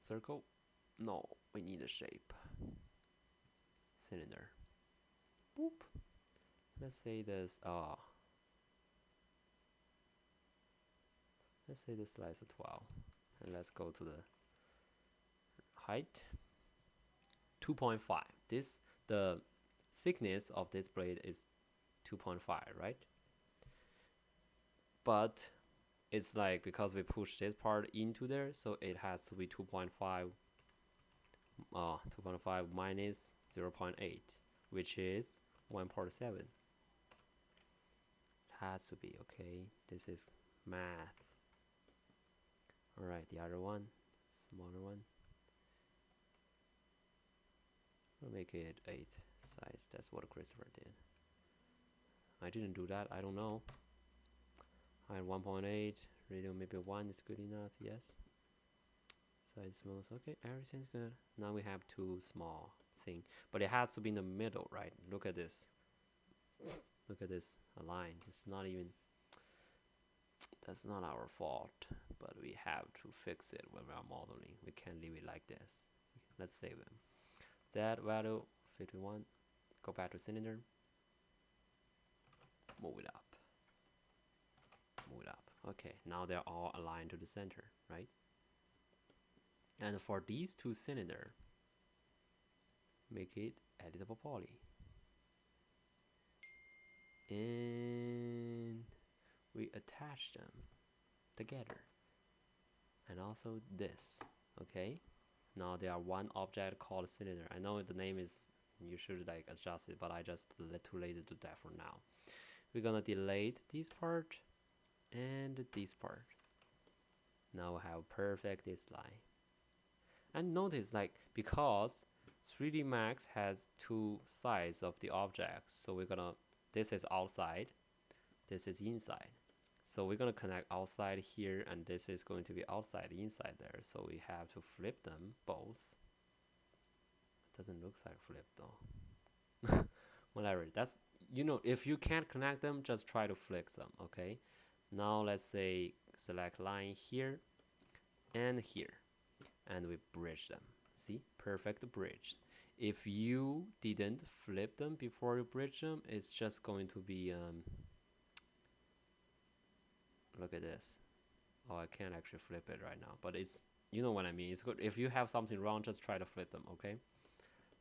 Circle? No, we need a shape. Cylinder. Boop. Let's say this. Let's say this slice of 12, and let's go to the height. 2.5. The thickness of this blade is 2.5, right? But it's like because we push this part into there, so it has to be 2.5 minus 0.8, which is 1.7. Has to be, okay? This is math. Alright, the other one, smaller one. I'll make it 8 size. That's what Christopher did. I didn't do that. I don't know. I had 1.8. Radio maybe 1 is good enough. Yes. Size small. Okay, everything's good. Now we have 2 small thing, but it has to be in the middle, right? Look at this. Look at this line. It's not even. That's not our fault, but we have to fix it when we are modeling. We can't leave it like this. Let's save them. That value 51. Go back to cylinder. Move it up. Move it up. Okay, now they're all aligned to the center, right? And for these 2 cylinders, make it editable poly. And we attach them together. And also this, okay? Now there are one object called cylinder. I know the name is, you should like adjust it, but I just too lazy to do that for now. We're gonna delete this part and this part. Now we have perfect this line. And notice, like, because 3D Max has 2 sides of the objects, so we're gonna, this is outside, this is inside. So we're gonna connect outside here, and this is going to be outside, inside there. So we have to flip them both. It doesn't look like flip though. Whatever. That's, you know, if you can't connect them, just try to flick them. Okay. Now let's say select line here and here, and we bridge them. See, perfect bridge. If you didn't flip them before you bridge them, it's just going to be look at this. Oh, I can't actually flip it right now, but it's, you know what I mean. It's good. If you have something wrong, just try to flip them, okay?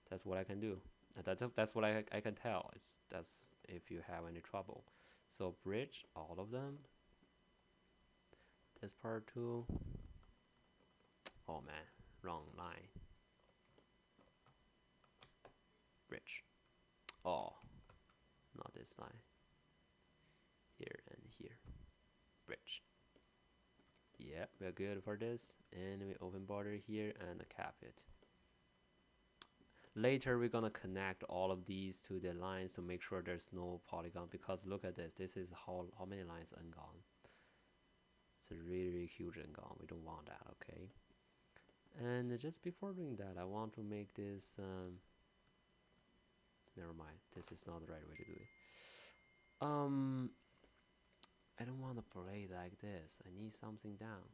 That's what I can do. That's what I can tell. That's if you have any trouble. So bridge all of them. This part too. Oh man, wrong line. Bridge. Oh, not this line. Here and here. Bridge. Yeah, we're good for this. And we open border here and cap it. Later we're gonna connect all of these to the lines to make sure there's no polygon, because look at this. This is how many lines n-gon. It's a really, really huge n-gon. We don't want that, okay? And just before doing that, I want to make this never mind, this is not the right way to do it. I don't want to play like this. I need something down.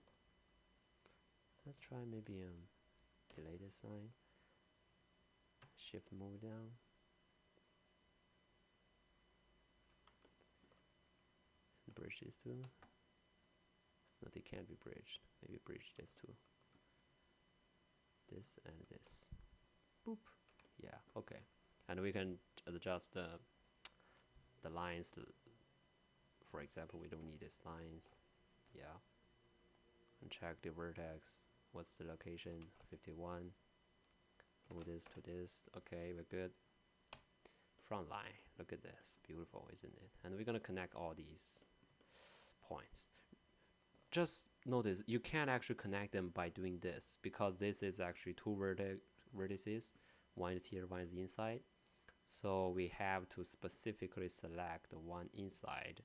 Let's try maybe delay this sign. Shift move down. And bridge these two. No, they can't be bridged. Maybe bridge this too. This and this. Boop. Yeah, okay. And we can adjust the lines. For example, we don't need these lines. Yeah. And check the vertex. What's the location? 51. Move this to this. Okay, we're good. Front line. Look at this. Beautiful, isn't it? And we're gonna connect all these points. Just notice you can't actually connect them by doing this, because this is actually 2 vertices. One is here, one is inside. So we have to specifically select the one inside.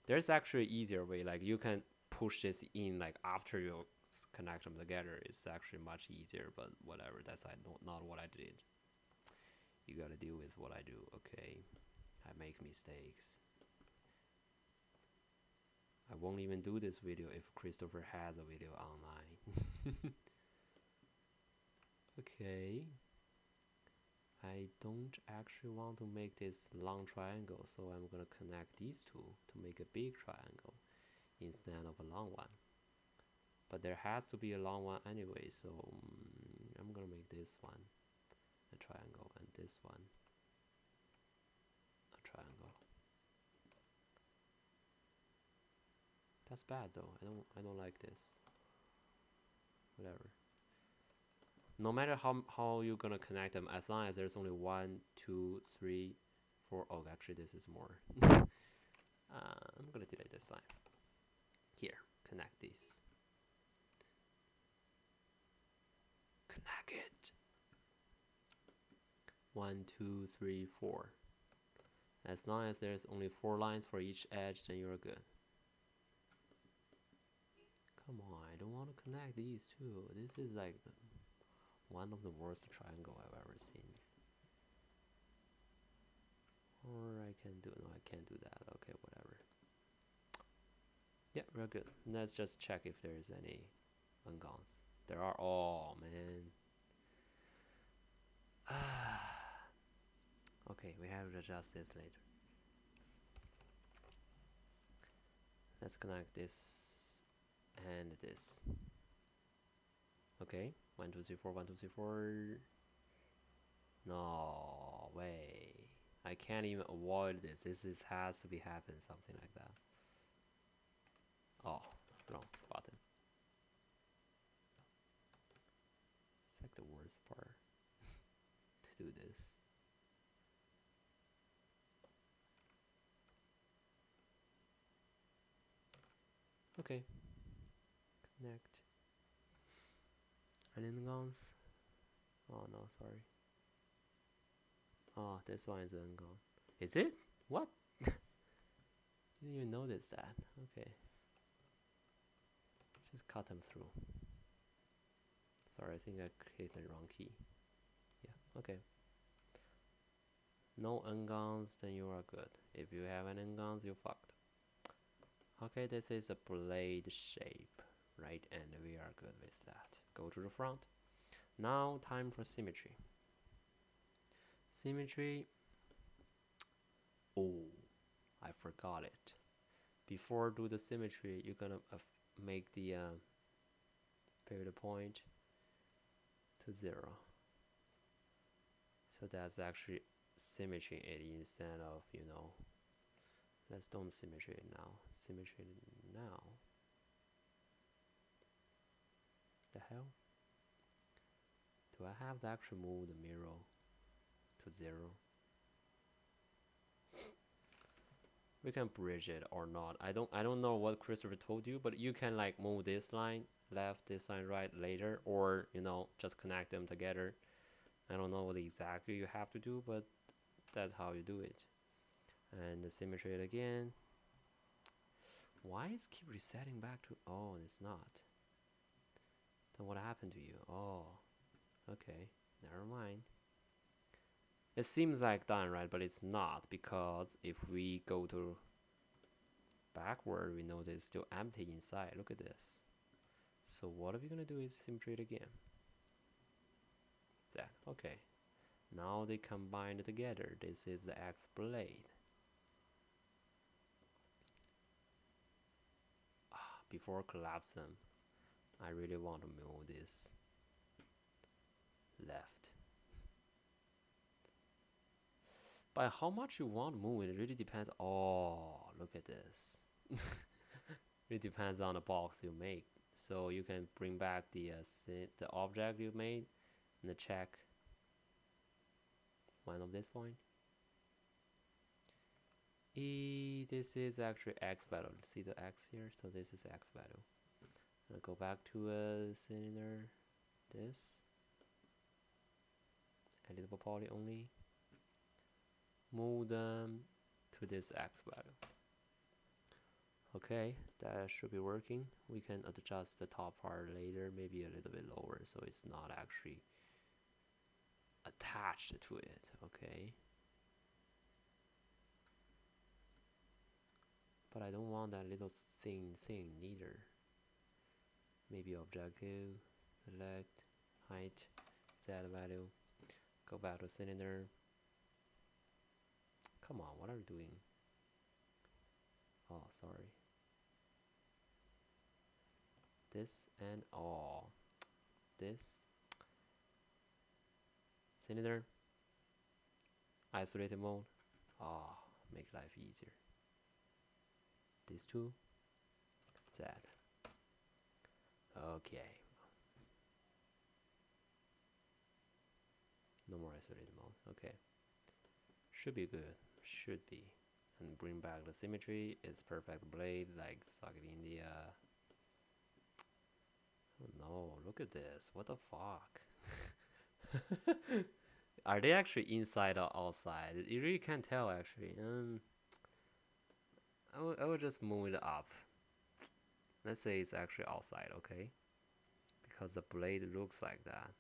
There's actually an easier way, like you can push this in like after you connect them together. It's actually much easier, but whatever, that's not what I did. You gotta deal with what I do. Okay, I make mistakes. I won't even do this video if Christopher has a video online. Okay, I don't actually want to make this long triangle, so I'm gonna connect these two to make a big triangle instead of a long one. But there has to be a long one anyway, so I'm gonna make this one a triangle and this one a triangle. That's bad though. I don't like this. Whatever. No matter how you're gonna connect them, as long as there's only 1, 2, 3, 4. Oh, actually, this is more. I'm gonna delete this line. Here, connect these. Connect it. 1, 2, 3, 4. As long as there's only 4 lines for each edge, then you're good. Come on, I don't want to connect these two. This is like one of the worst triangle I've ever seen. Or I can do, no, I can't do that. Okay, whatever. Yeah, real good. Let's just check if there's any ungons. There are. Oh man. Okay, we have to adjust this later. Let's connect this and this. Okay, 1, 2, 3, 4, 1, 2, 3, 4. No way. I can't even avoid this. This has to be happening, something like that. Oh, wrong button. It's like the worst part to do this. Okay. Connect. And ungons. Oh no, sorry. Oh, this one is ungon. Is it? What? Didn't even notice that. Okay. Just cut them through. Sorry, I think I hit the wrong key. Yeah, okay. No ungons, then you are good. If you have an ungons, you fucked. Okay, this is a blade shape, right? And we are good with that. Go to the front. Now, time for symmetry. Symmetry. Oh, I forgot it. Before do the symmetry, you're gonna make the pivot point to 0. So that's actually symmetry it instead of, you know, let's don't symmetry it now. Symmetry it now. The hell? Do I have to actually move the mirror to 0? We can bridge it or not. I don't know what Christopher told you, but you can like move this line left, this line right later, or you know, just connect them together. I don't know what exactly you have to do, but that's how you do it. And the symmetry it again. Why is keep resetting back to? Oh, it's not. Then what happened to you? Oh, okay, never mind. It seems like done, right? But it's not, because if we go to backward, we know it's still empty inside. Look at this. So what are we gonna do is symmetry it again. That okay. Now they combined together. This is the X blade. Before collapse them, I really want to move this left. By how much you want to move it really depends. Oh, look at this. It depends on the box you make. So you can bring back the object you made and check one of this point. This is actually X value. See the X here? So this is X value. I'll go back to a cylinder. This editable poly only. move them to this X value. Okay, that should be working. We can adjust the top part later, maybe a little bit lower so it's not actually attached to it. Okay. But I don't want that little thing neither. Maybe objective, select, height, Z value, go back to cylinder. Come on, what are you doing? Oh, sorry. This and all. This. Cylinder. Isolated mode. Oh, make life easier. These two. Z. Okay. No more isolated mode. Okay. Should be good. Should be. And bring back the symmetry. It's perfect blade like Socket India. Oh no, look at this. What the fuck? Are they actually inside or outside? You really can't tell actually. I will just move it up. Let's say it's actually outside, okay? Because the blade looks like that.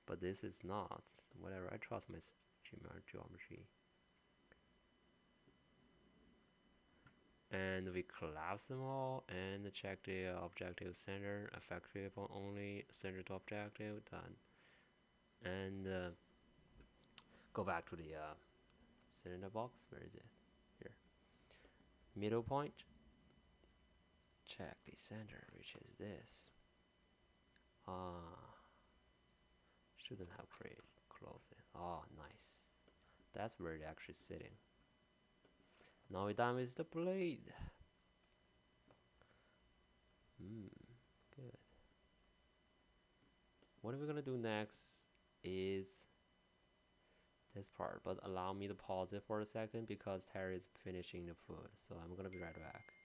But this is not. Whatever, I trust my geometry. And we collapse them all and check the objective center, effective only, center to objective, done. And go back to the cylinder box. Where is it? Here. Middle point. Check the center, which is this. Shouldn't have closed it. Oh, nice. That's where it's actually sitting. Now we're done with the blade. Good. What we're gonna do next is this part, but allow me to pause it for a second because Terry is finishing the food, so I'm gonna be right back.